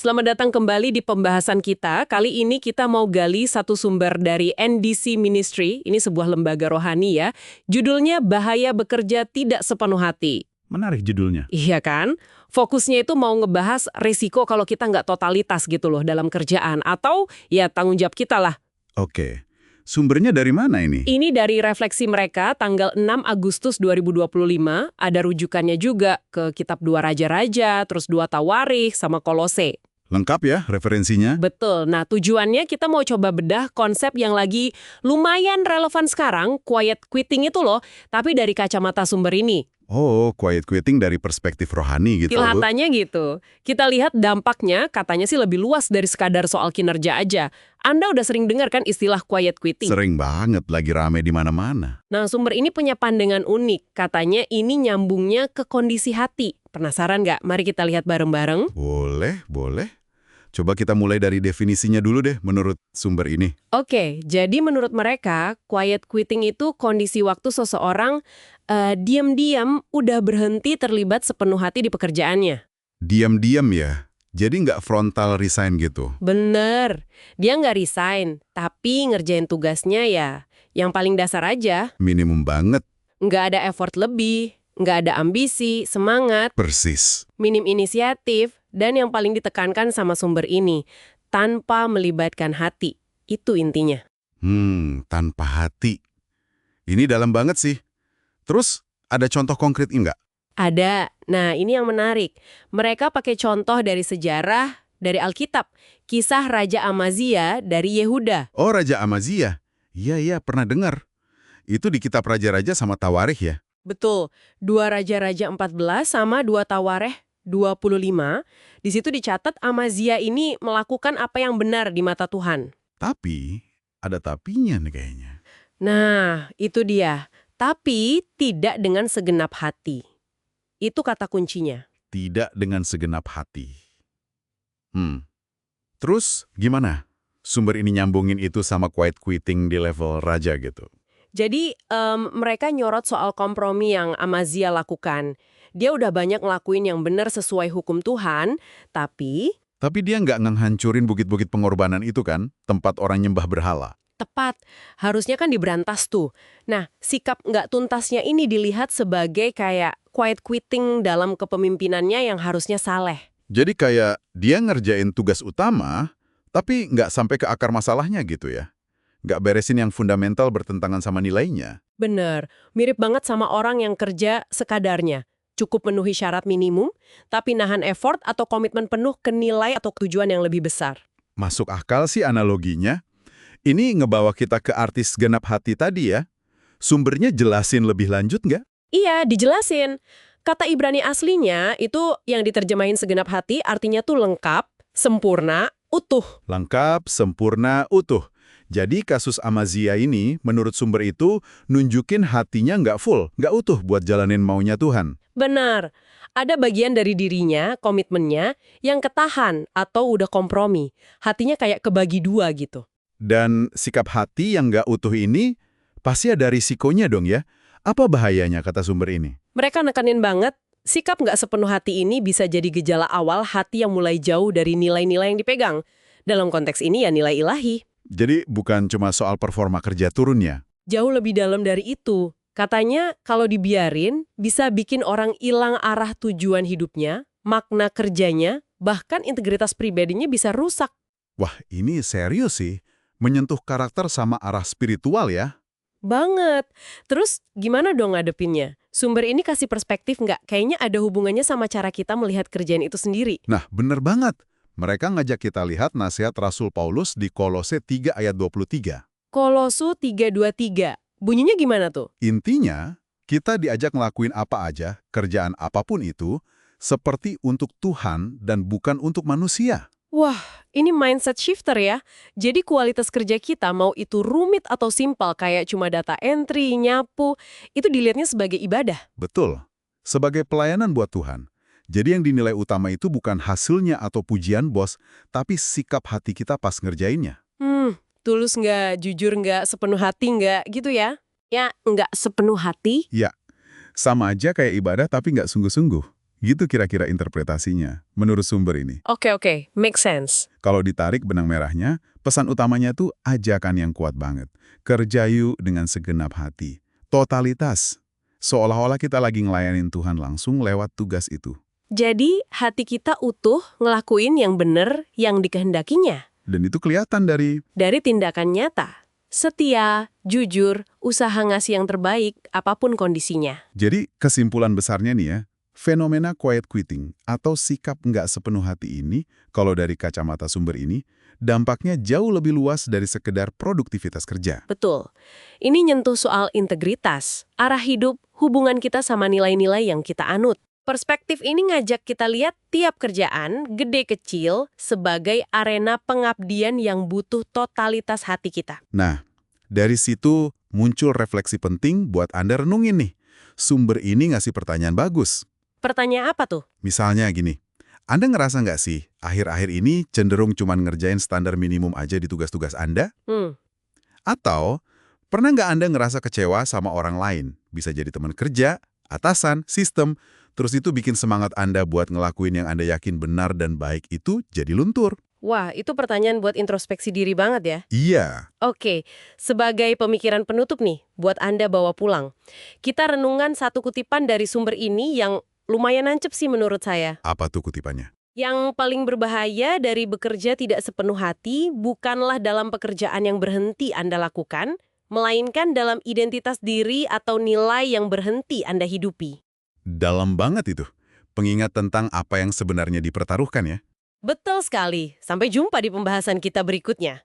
Selamat datang kembali di pembahasan kita. Kali ini kita mau gali satu sumber dari NDC Ministry. Ini sebuah lembaga rohani ya. Judulnya Bahaya Bekerja Tidak Sepenuh Hati. Menarik judulnya. Iya kan? Fokusnya itu mau ngebahas risiko kalau kita nggak totalitas gitu loh dalam kerjaan. Atau ya tanggung jawab kita lah. Oke. Sumbernya dari mana ini? Ini dari refleksi mereka tanggal 6 Agustus 2025. Ada rujukannya juga ke kitab 2 Raja-Raja, terus 2 Tawarikh, sama Kolose. Lengkap ya referensinya? Betul. Nah, tujuannya kita mau coba bedah konsep yang lagi lumayan relevan sekarang, quiet quitting itu loh, tapi dari kacamata sumber ini. Oh, quiet quitting dari perspektif rohani gitu. Kelihatannya gitu. Kita lihat dampaknya, katanya sih lebih luas dari sekadar soal kinerja aja. Anda udah sering dengar kan istilah quiet quitting? Sering banget, lagi rame di mana-mana. Nah, sumber ini punya pandangan unik. Katanya ini nyambungnya ke kondisi hati. Penasaran nggak? Mari kita lihat bareng-bareng. Boleh, boleh. Coba kita mulai dari definisinya dulu deh menurut sumber ini. Oke, jadi menurut mereka, quiet quitting itu kondisi waktu seseorang diam-diam udah berhenti terlibat sepenuh hati di pekerjaannya. Diam-diam ya, jadi nggak frontal resign gitu. Bener, dia nggak resign, tapi ngerjain tugasnya ya yang paling dasar aja. Minimum banget. Nggak ada effort lebih, nggak ada ambisi, semangat, Persis. minim inisiatif, dan yang paling ditekankan sama sumber ini, tanpa melibatkan hati. Itu intinya. Tanpa hati. Ini dalam banget sih. Terus, ada contoh konkret nggak? Ada. Nah, ini yang menarik. Mereka pakai contoh dari sejarah, dari Alkitab. Kisah Raja Amazia dari Yehuda. Oh, Raja Amazia. Iya, pernah dengar. Itu di kitab Raja-Raja sama Tawarikh ya? Betul. 2 Raja-Raja 14 sama 2 Tawarikh 25. Di situ dicatat Amazia ini melakukan apa yang benar di mata Tuhan. Tapi, ada tapinya nih kayaknya. Nah, itu dia. Tapi tidak dengan segenap hati. Itu kata kuncinya. Tidak dengan segenap hati. Terus, gimana? Sumber ini nyambungin itu sama quiet quitting di level raja gitu. Jadi mereka nyorot soal kompromi yang Amazia lakukan. Dia udah banyak ngelakuin yang benar sesuai hukum Tuhan, tapi Tapi dia nggak ngehancurin bukit-bukit pengorbanan itu kan, tempat orang nyembah berhala. tepat. Harusnya kan diberantas tuh. Nah, sikap nggak tuntasnya ini dilihat sebagai kayak quiet quitting dalam kepemimpinannya yang harusnya saleh. Jadi kayak dia ngerjain tugas utama, tapi nggak sampai ke akar masalahnya gitu ya. Nggak beresin yang fundamental bertentangan sama nilainya. Bener, mirip banget sama orang yang kerja sekadarnya. Cukup memenuhi syarat minimum, tapi nahan effort atau komitmen penuh ke nilai atau tujuan yang lebih besar. Masuk akal sih analoginya. Ini ngebawa kita ke artis genap hati tadi ya. Sumbernya jelasin lebih lanjut nggak? Iya, dijelasin. Kata Ibrani aslinya itu yang diterjemahin segenap hati artinya tuh lengkap, sempurna, utuh. Lengkap, sempurna, utuh. Jadi kasus Amazia ini, menurut sumber itu, nunjukin hatinya nggak full, nggak utuh buat jalanin maunya Tuhan. Benar, ada bagian dari dirinya, komitmennya, yang ketahan atau udah kompromi. Hatinya kayak kebagi dua gitu. Dan sikap hati yang nggak utuh ini, pasti ada risikonya dong ya. Apa bahayanya kata sumber ini? Mereka nekenin banget, sikap nggak sepenuh hati ini bisa jadi gejala awal hati yang mulai jauh dari nilai-nilai yang dipegang. Dalam konteks ini ya nilai ilahi. Jadi bukan cuma soal performa kerja turunnya. Jauh lebih dalam dari itu. Katanya kalau dibiarin, bisa bikin orang hilang arah tujuan hidupnya, makna kerjanya, bahkan integritas pribadinya bisa rusak. Wah, ini serius sih. Menyentuh karakter sama arah spiritual ya. Banget. Terus gimana dong ngadepinnya? Sumber ini kasih perspektif nggak? Kayaknya ada hubungannya sama cara kita melihat kerjaan itu sendiri. Nah, bener banget. Mereka ngajak kita lihat nasihat Rasul Paulus di Kolose 3 ayat 23. Kolose 3:23. Bunyinya gimana tuh? Intinya, kita diajak ngelakuin apa aja, kerjaan apapun itu, seperti untuk Tuhan dan bukan untuk manusia. Wah, ini mindset shifter ya. Jadi kualitas kerja kita mau itu rumit atau simpel kayak cuma data entry, nyapu, itu dilihatnya sebagai ibadah. Betul. Sebagai pelayanan buat Tuhan. Jadi yang dinilai utama itu bukan hasilnya atau pujian bos, tapi sikap hati kita pas ngerjainnya. Tulus nggak, jujur nggak, sepenuh hati nggak, gitu ya? Ya, nggak sepenuh hati. Ya, sama aja kayak ibadah tapi nggak sungguh-sungguh. Gitu kira-kira interpretasinya, menurut sumber ini. Oke, make sense. Kalau ditarik benang merahnya, pesan utamanya tuh ajakan yang kuat banget. Kerja yuk dengan segenap hati. Totalitas. Seolah-olah kita lagi ngelayanin Tuhan langsung lewat tugas itu. Jadi, hati kita utuh ngelakuin yang bener yang dikehendakinya. Dan itu kelihatan dari... Dari tindakan nyata. Setia, jujur, usaha ngasih yang terbaik, apapun kondisinya. Jadi kesimpulan besarnya nih ya, fenomena quiet quitting atau sikap nggak sepenuh hati ini, kalau dari kacamata sumber ini, dampaknya jauh lebih luas dari sekedar produktivitas kerja. Betul. Ini nyentuh soal integritas, arah hidup, hubungan kita sama nilai-nilai yang kita anut. Perspektif ini ngajak kita lihat tiap kerjaan, gede kecil, sebagai arena pengabdian yang butuh totalitas hati kita. Nah, dari situ muncul refleksi penting buat Anda renungin nih. Sumber ini ngasih pertanyaan bagus. Pertanyaan apa tuh? Misalnya gini, Anda ngerasa nggak sih akhir-akhir ini cenderung cuman ngerjain standar minimum aja di tugas-tugas Anda? Atau pernah nggak Anda ngerasa kecewa sama orang lain? Bisa jadi teman kerja, atasan, sistem, terus itu bikin semangat Anda buat ngelakuin yang Anda yakin benar dan baik itu jadi luntur. Wah, itu pertanyaan buat introspeksi diri banget ya. Iya, Oke, sebagai pemikiran penutup nih, buat Anda bawa pulang. Kita renungan satu kutipan dari sumber ini yang lumayan nancep sih menurut saya. apa tuh kutipannya? Yang paling berbahaya dari bekerja tidak sepenuh hati bukanlah dalam pekerjaan yang berhenti Anda lakukan, melainkan dalam identitas diri atau nilai yang berhenti Anda hidupi. Dalam banget itu. Pengingat tentang apa yang sebenarnya dipertaruhkan ya. Betul sekali. Sampai jumpa di pembahasan kita berikutnya.